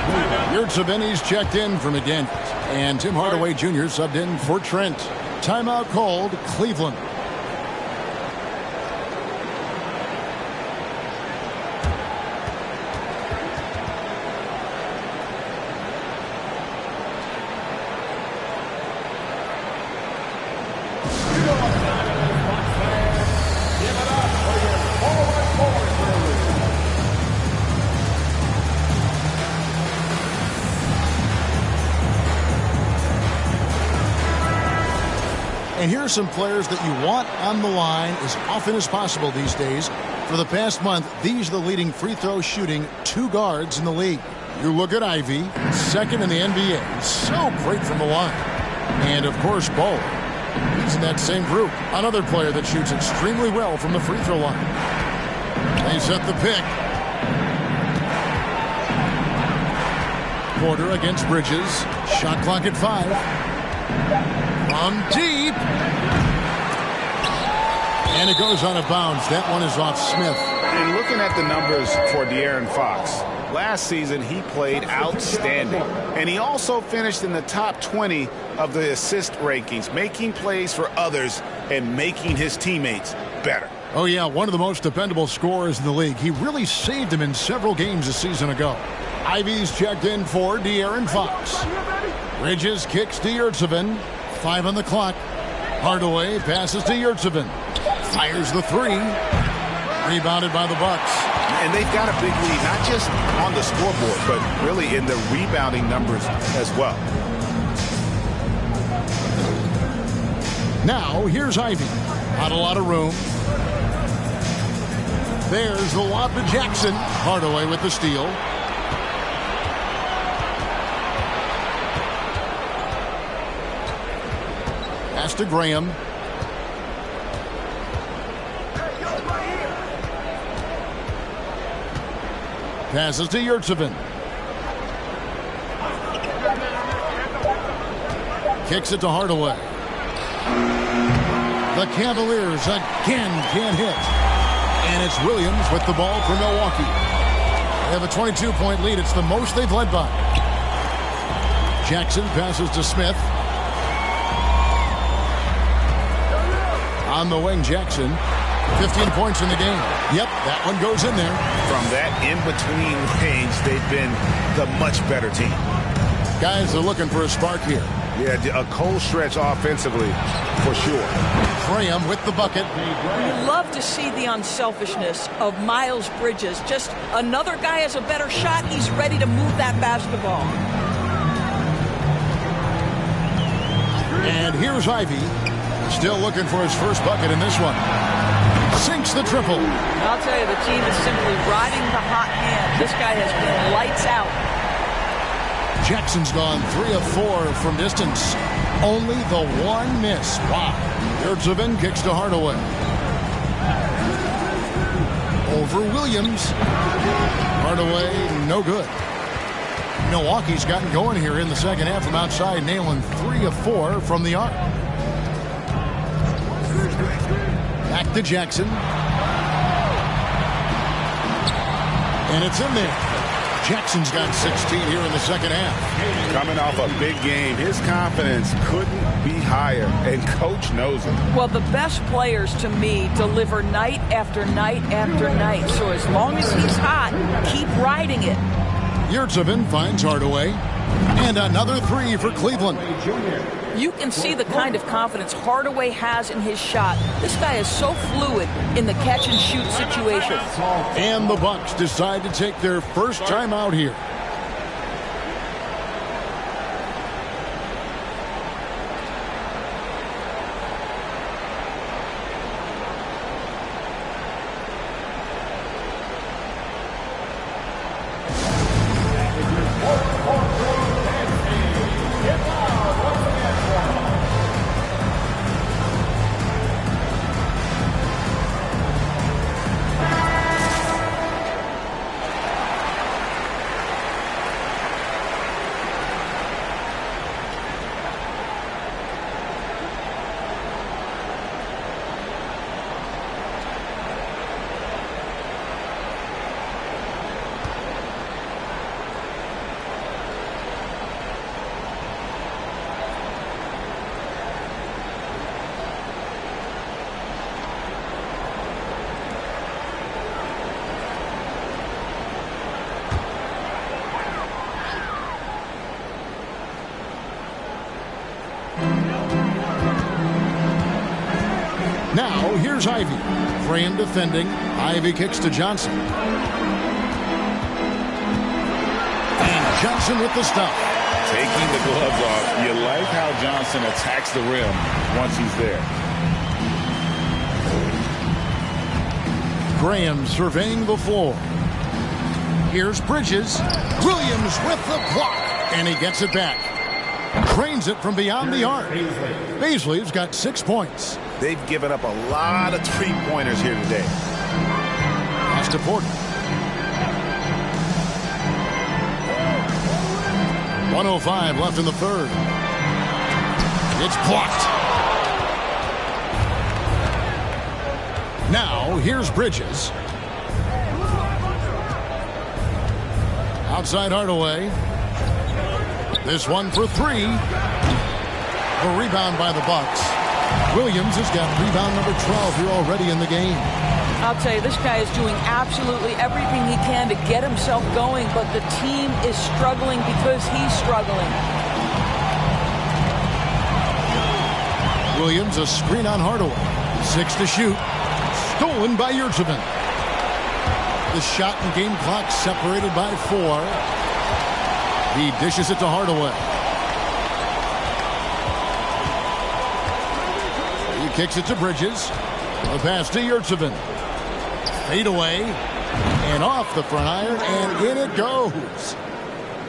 Yurtseven Benny's checked in for McDaniels. And Tim Hardaway Jr. subbed in for Trent. Timeout called, Cleveland. And here are some players that you want on the line as often as possible these days. For the past month, these are the leading free throw shooting 2 guards in the league. You look at Ivey, second in the NBA. So great from the line. And, of course, Ball. He's in that same group. Another player that shoots extremely well from the free throw line. They set the pick. Porter against Bridges. Shot clock at 5. From deep. And it goes out of bounds. That one is off Smith. And looking at the numbers for De'Aaron Fox, last season he played outstanding. And he also finished in the top 20 of the assist rankings, making plays for others and making his teammates better. Oh, yeah, one of the most dependable scorers in the league. He really saved him in several games a season ago. Ivey's checked in for De'Aaron Fox. Bridges kicks to Yurtseven. 5 on the clock. Hardaway passes to Yurtseven. Fires the 3. Rebounded by the Bucks. And they've got a big lead, not just on the scoreboard, but really in the rebounding numbers as well. Now, here's Ivey. Not a lot of room. There's the lob to Jackson. Hardaway with the steal. Pass to Graham. Passes to Yurtseven. Kicks it to Hardaway. The Cavaliers again can't hit. And it's Williams with the ball for Milwaukee. They have a 22-point lead. It's the most they've led by. Jackson passes to Smith. On the wing, Jackson. 15 points in the game. Yep, that one goes in there. From that in-between range, they've been the much better team. Guys are looking for a spark here. Yeah, a cold stretch offensively, for sure. Graham with the bucket. You love to see the unselfishness of Miles Bridges. Just another guy has a better shot. He's ready to move that basketball. And here's Ivey. Still looking for his first bucket in this one. Sinks the triple. I'll tell you, the team is simply riding the hot hand. This guy has been lights out. Jackson's gone 3 of 4 from distance. Only the one miss. Wow. Yurtseven kicks to Hardaway. Over Williams. Hardaway, no good. Milwaukee's gotten going here in the second half from outside, nailing 3 of 4 from the arc. Back to Jackson. And it's in there. Jackson's got 16 here in the second half. Coming off a big game, his confidence couldn't be higher, and coach knows it. Well, the best players to me deliver night after night after night. So as long as he's hot, keep riding it. Yurtseven finds Hardaway. And another 3 for Cleveland. You can see the kind of confidence Hardaway has in his shot. This guy is so fluid in the catch-and-shoot situations. And the Bucks decide to take their first time out here. Now, here's Ivey. Graham defending. Ivey kicks to Johnson. And Johnson with the stop. taking the gloves off. You like how Johnson attacks the rim once he's there. Graham surveying the floor. Here's Bridges. Williams with the block, and he gets it back. Trains it from beyond the arc. Baisley's got 6 points. They've given up a lot of three-pointers here today. Pass to Porter. 1:05 left in the third. It's blocked. Now, here's Bridges. Outside Hardaway. This one for three. A rebound by the Bucks. Williams has got rebound number 12 here already in the game. I'll tell you, this guy is doing absolutely everything he can to get himself going, but the team is struggling because he's struggling. Williams, a screen on Hardaway. 6 to shoot. Stolen by Yurtseven. The shot and game clock separated by 4. He dishes it to Hardaway. He kicks it to Bridges. The pass to Yurtseven. Fade away. And off the front iron, and in it goes.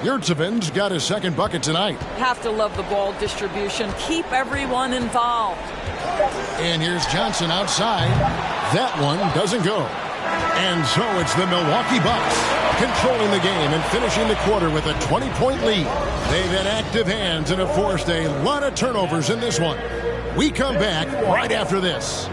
Yurtseven's got his second bucket tonight. Have to love the ball distribution. Keep everyone involved. And here's Johnson outside. That one doesn't go. And so it's the Milwaukee Bucks controlling the game and finishing the quarter with a 20-point lead. They've had active hands and have forced a lot of turnovers in this one. We come back right after this.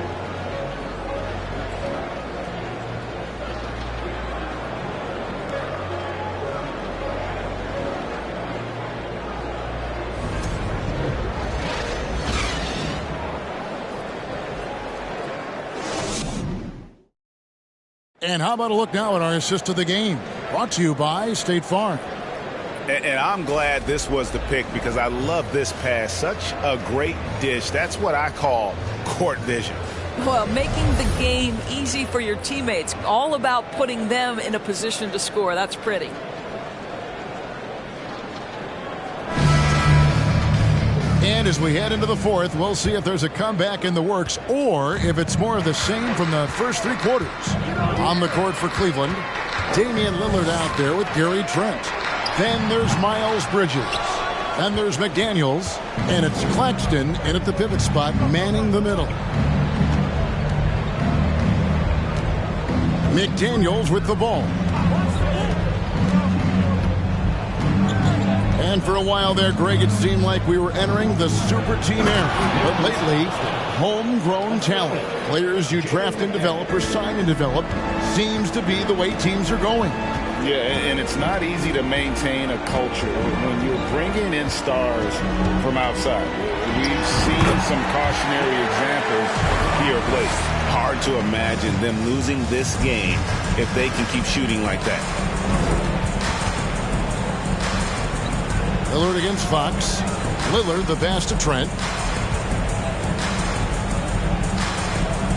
And how about a look now at our assist of the game? Brought to you by State Farm. And I'm glad this was the pick because I love this pass. Such a great dish. That's what I call court vision. Well, making the game easy for your teammates. All about putting them in a position to score. That's pretty. And as we head into the fourth, we'll see if there's a comeback in the works or if it's more of the same from the first 3 quarters. On the court for Cleveland, Damian Lillard out there with Gary Trent. Then there's Miles Bridges. Then there's McDaniels. And it's Claxton in at the pivot spot, manning the middle. McDaniels with the ball. And for a while there, Greg, it seemed like we were entering the super team era. But lately, homegrown talent, players you draft and develop or sign and develop, seems to be the way teams are going. Yeah, and it's not easy to maintain a culture when you're bringing in stars from outside. We've seen some cautionary examples here of late. Hard to imagine them losing this game if they can keep shooting like that. Lillard against Fox. Lillard the pass to Trent.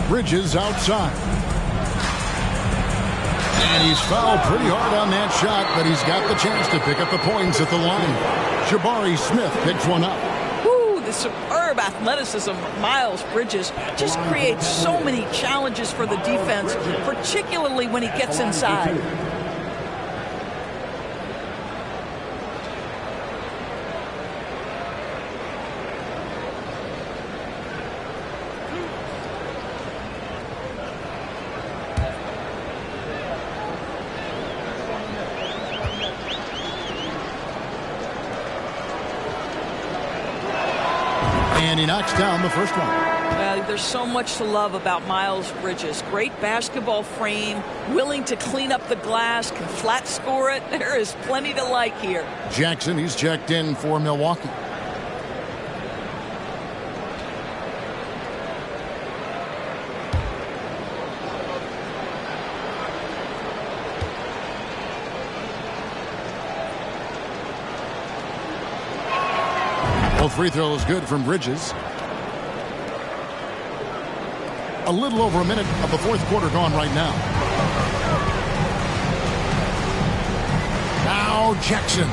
Bridges outside. And he's fouled pretty hard on that shot, but he's got the chance to pick up the points at the line. Jabari Smith picks one up. Ooh, the superb athleticism of Miles Bridges just creates so many challenges for the defense, particularly when he gets inside. And he knocks down the first one. There's so much to love about Miles Bridges. Great basketball frame, willing to clean up the glass, can flat score it. There is plenty to like here. Jackson, he's checked in for Milwaukee. Well, free throw is good from Bridges. A little over a minute of the fourth quarter gone right now. Now Jackson.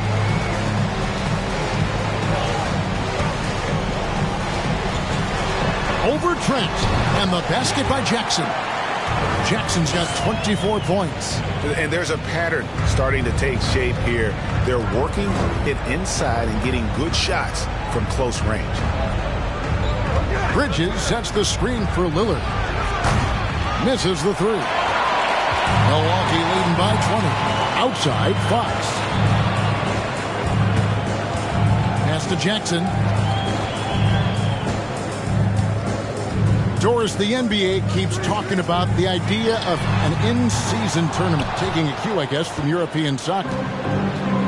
over Trent. And the basket by Jackson. Jackson's got 24 points. And there's a pattern starting to take shape here. They're working it inside and getting good shots from close range. Bridges sets the screen for Lillard. Misses the three. Milwaukee leading by 20. Outside, Fox. Pass to Jackson. Doris, the NBA keeps talking about the idea of an in-season tournament, taking a cue, I guess, from European soccer.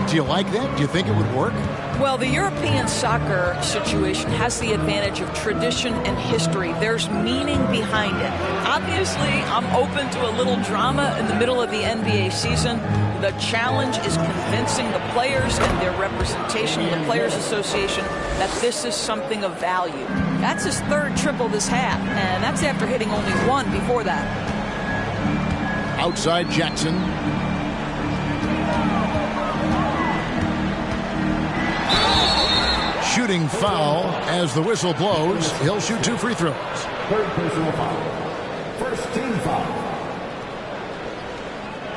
Do you like that? Do you think it would work? Well, the European soccer situation has the advantage of tradition and history. There's meaning behind it. Obviously, I'm open to a little drama in the middle of the NBA season. The challenge is convincing the players and their representation, the Players Association, that this is something of value. That's his third triple this half, and that's after hitting only one before that. Outside Jackson. Shooting foul as the whistle blows. He'll shoot 2 free throws. Third personal foul. First team foul.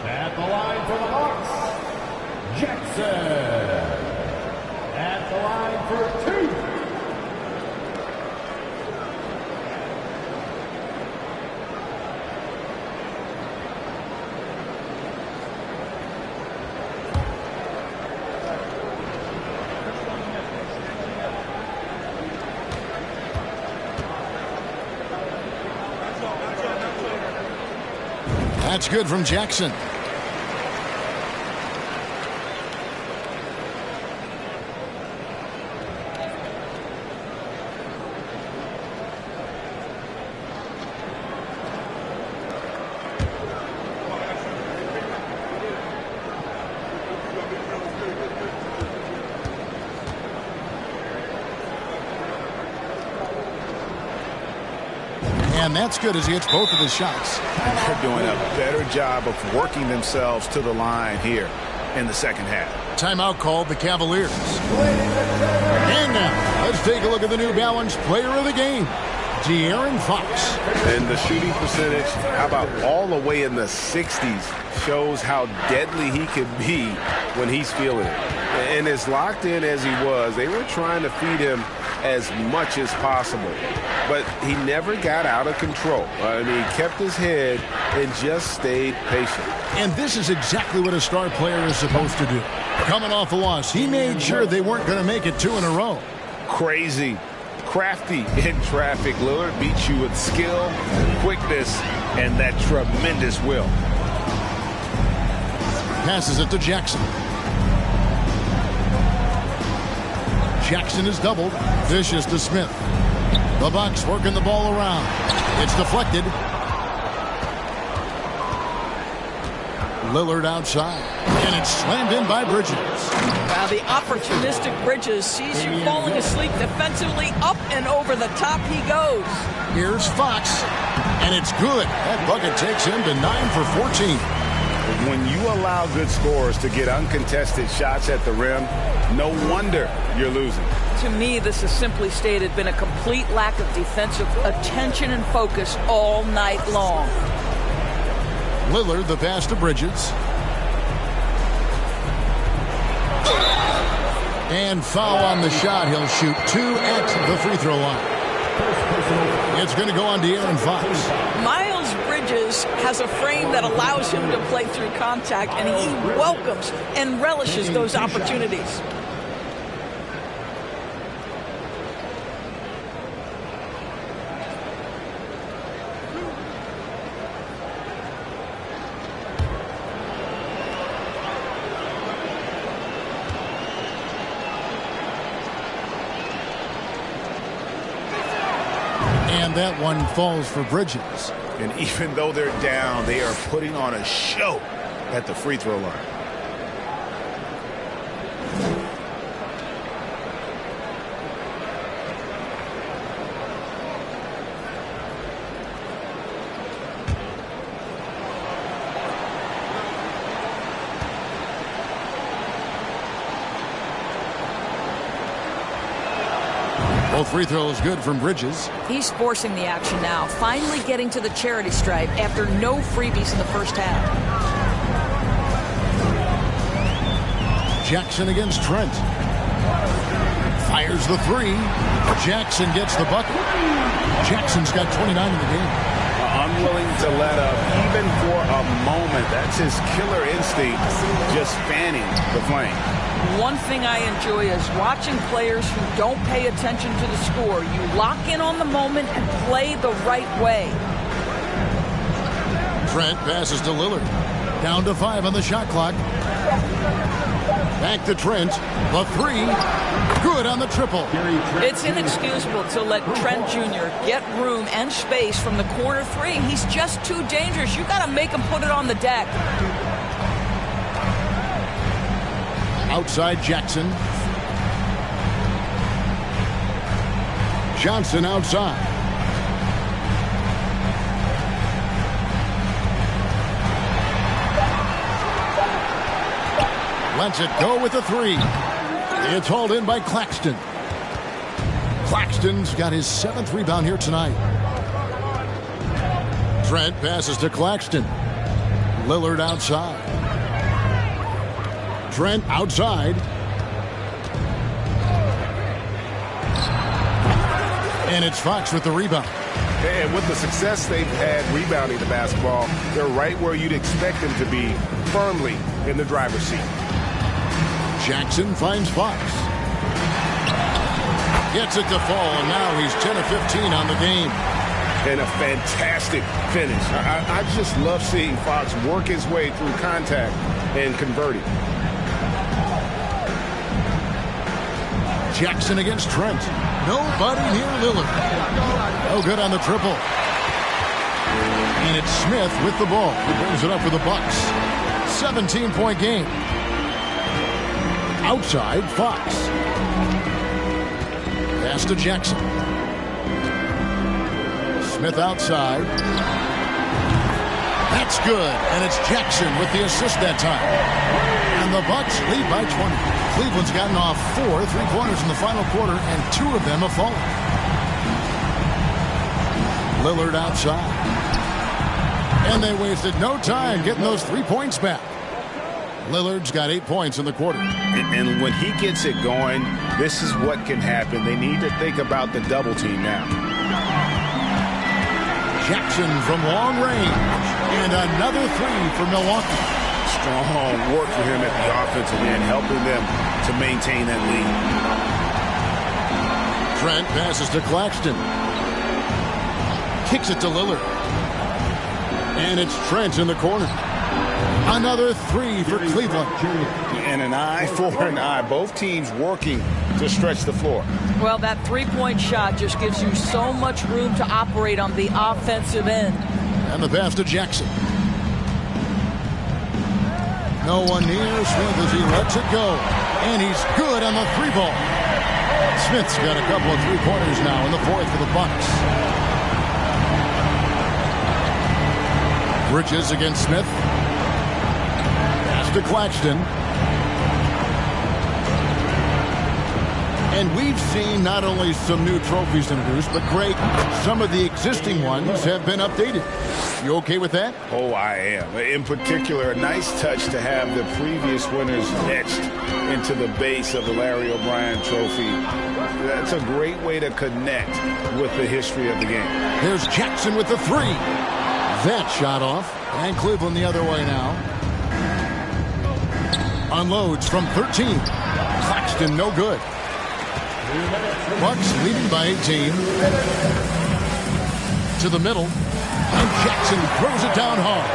At the line for the Hawks, Jackson. At the line for 2. That's good from Jackson. And that's good as he hits both of his shots. They're doing a better job of working themselves to the line here in the second half. Timeout called the Cavaliers. And now, let's take a look at the New Balance player of the game, De'Aaron Fox. And the shooting percentage, how about all the way in the 60s, shows how deadly he can be when he's feeling it. And as locked in as he was, they were trying to feed him as much as possible. But he never got out of control. I mean, he kept his head and just stayed patient. And this is exactly what a star player is supposed to do. Coming off a loss, he made sure they weren't going to make it 2 in a row. Crazy, crafty in traffic. Lillard beats you with skill, quickness, and that tremendous will. Passes it to Jackson. Jackson is doubled. Dishes to Smith. The Bucks working the ball around. It's deflected. Lillard outside. And it's slammed in by Bridges. Now the opportunistic Bridges sees you falling asleep defensively. Up and over the top he goes. Here's Fox. And it's good. That bucket takes him to 9 for 14. When you allow good scorers to get uncontested shots at the rim, no wonder you're losing. To me, this has simply stated been a complete lack of defensive attention and focus all night long. Lillard, the pass to Bridges. And foul on the shot. He'll shoot 2 at the free throw line. It's going to go on De'Aaron Fox. Miles Bridges has a frame that allows him to play through contact, and he welcomes and relishes those opportunities. And that one falls for Bridges. And even though they're down, they are putting on a show at the free throw line. Both free throws good from Bridges. He's forcing the action now, finally getting to the charity stripe after no freebies in the first half. Jackson against Trent. Fires the three. Jackson gets the bucket. Jackson's got 29 in the game. Unwilling to let up even for a moment. That's his killer instinct, just fanning the flame. One thing I enjoy is watching players who don't pay attention to the score. You lock in on the moment and play the right way. Trent passes to Lillard. Down to 5 on the shot clock. Back to Trent. The three. Good on the triple. It's inexcusable to let Trent Jr. get room and space from the corner three. He's just too dangerous. You got to make him put it on the deck. Outside Jackson. Johnson outside. Lets it go with the three. It's hauled in by Claxton. Claxton's got his 7th rebound here tonight. Trent passes to Claxton. Lillard outside. Trent outside. And it's Fox with the rebound. And with the success they've had rebounding the basketball, they're right where you'd expect them to be, firmly in the driver's seat. Jackson finds Fox. Gets it to fall, and now he's 10 of 15 on the game. And a fantastic finish. I just love seeing Fox work his way through contact and converting. Jackson against Trent. Nobody near Lillard. No good on the triple. And it's Smith with the ball. He brings it up for the Bucks. 17-point game. Outside, Fox. Pass to Jackson. Smith outside. That's good. And it's Jackson with the assist that time. And the Bucks lead by 20. Cleveland's gotten off 4 3-pointers in the final quarter, and 2 of them have fallen. Lillard outside. And they wasted no time getting those 3 points back. Lillard's got 8 points in the quarter. And when he gets it going, this is what can happen. They need to think about the double team now. Jackson from long range. And another 3 for Milwaukee. Strong work for him at the offensive end, helping them to maintain that lead. Trent passes to Claxton. Kicks it to Lillard. And it's Trent in the corner. Another 3 for Cleveland. And an eye for an eye. Both teams working to stretch the floor. Well, that 3-point shot just gives you so much room to operate on the offensive end. And the pass to Jackson. No one near Smith as he lets it go. And he's good on the 3-ball. Smith's got a couple of 3-pointers now in the 4th for the Bucks. Bridges against Smith. Pass to Claxton. And we've seen not only some new trophies introduced, but Greg, some of the existing ones have been updated. You okay with that? Oh, I am. In particular, a nice touch to have the previous winners etched into the base of the Larry O'Brien trophy. That's a great way to connect with the history of the game. Here's Jackson with the 3. That shot off. And Cleveland the other way now. Unloads from 13. Claxton no good. Bucks leading by 18. To the middle. And Jackson throws it down hard.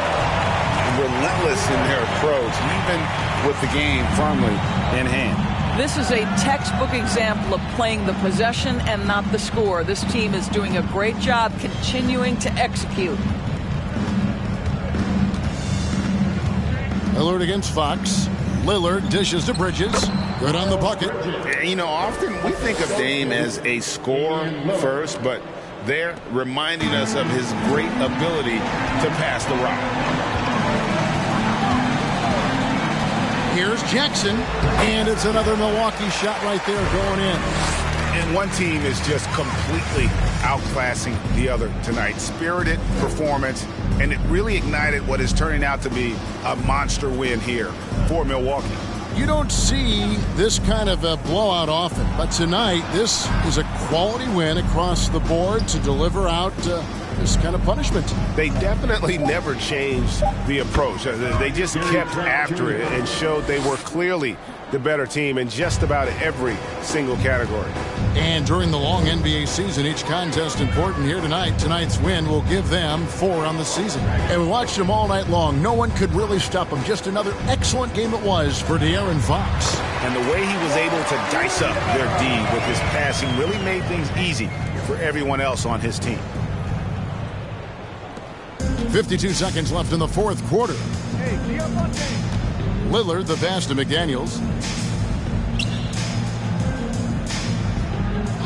Relentless in their approach, even with the game firmly in hand. This is a textbook example of playing the possession and not the score. This team is doing a great job continuing to execute. Lillard against Fox. Lillard dishes to Bridges. Good on the bucket. You know, often we think of Dame as a scorer first, but they're reminding us of his great ability to pass the rock. Here's Jackson, and it's another Milwaukee shot right there going in. And one team is just completely outclassing the other tonight. Spirited performance, and it really ignited what is turning out to be a monster win here for Milwaukee. You don't see this kind of a blowout often, but tonight this is a quality win across the board to deliver out this kind of punishment. They definitely never changed the approach. They just kept after it and showed they were clearly the better team in just about every single category. And during the long NBA season, each contest important. Here tonight. Tonight's win will give them 4 on the season. And we watched them all night long. No one could really stop them. Just another excellent game it was for De'Aaron Fox. And the way he was able to dice up their D with his passing really made things easy for everyone else on his team. 52 seconds left in the fourth quarter. Lillard, the pass to McDaniels.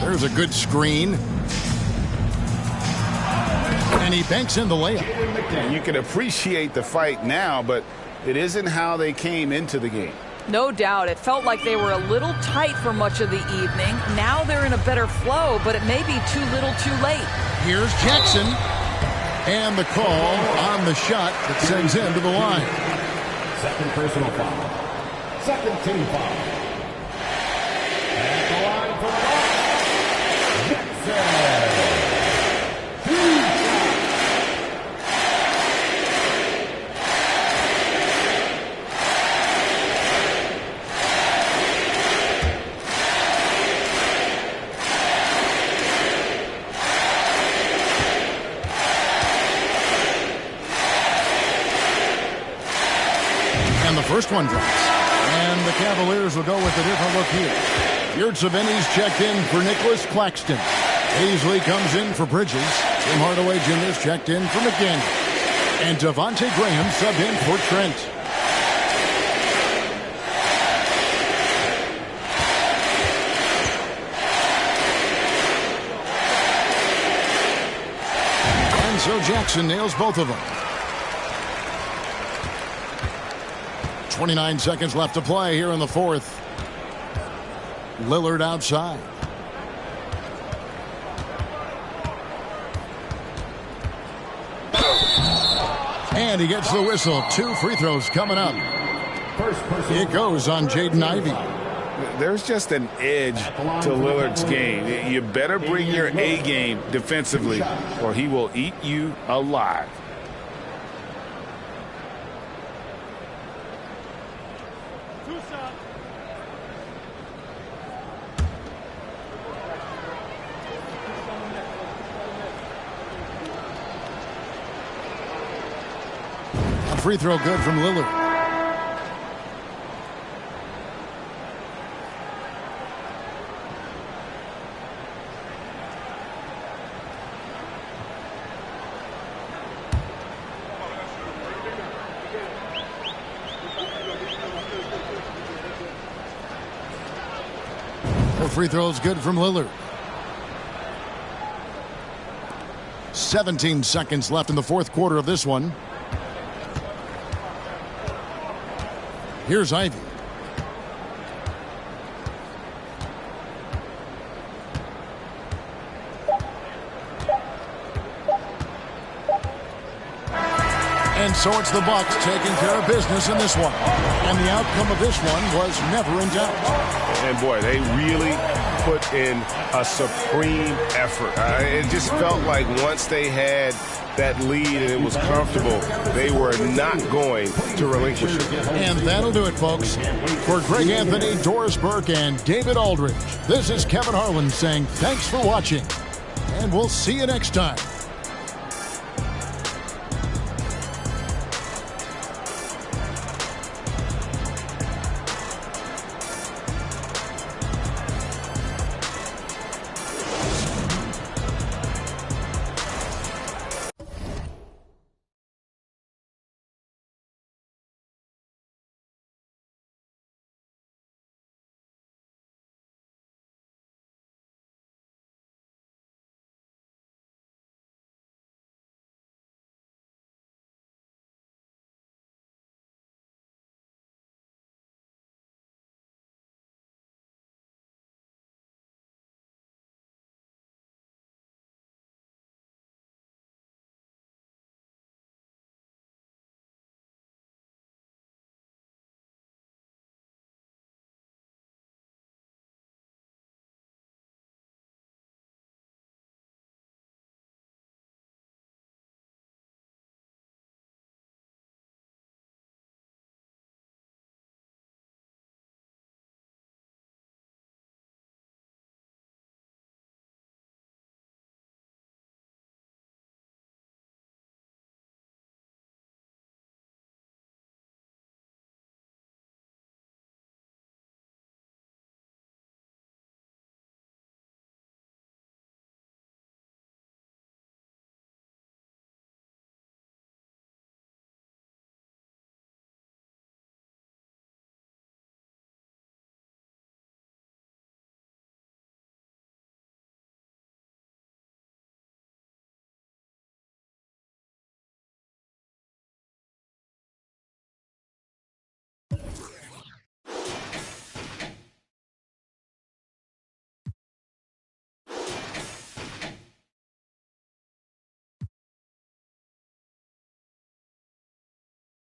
There's a good screen. And he banks in the layup. And you can appreciate the fight now, but it isn't how they came into the game. No doubt. It felt like they were a little tight for much of the evening. Now they're in a better flow, but it may be too little too late. Here's Jackson. And the call on the shot that sends him to the line. Second personal foul. Second team foul. At the line for the Bucks, Jackson. And the first one drops. And the Cavaliers will go with a different look here. Yurtseven's checked in for Nicholas Claxton. Paisley comes in for Bridges. Tim Hardaway Jr.'s checked in for McDaniel. And Devontae Graham subbed in for Trent. And so Jackson nails both of them. 29 seconds left to play here in the fourth. Lillard outside. And he gets the whistle. 2 free throws coming up. It goes on Jaden Ivey. There's just an edge to Lillard's game. You better bring your A game defensively, or he will eat you alive. Free throw good from Lillard. The free throw is good from Lillard. 17 seconds left in the fourth quarter of this one. Here's Ivey. And so it's the Bucks taking care of business in this one. And the outcome of this one was never in doubt. And boy, they really put in a supreme effort. It just felt like once they had that lead and it was comfortable, they were not going to relinquish it. And that'll do it, folks. For Greg Anthony, Doris Burke, and David Aldridge, this is Kevin Harlan saying thanks for watching. And we'll see you next time.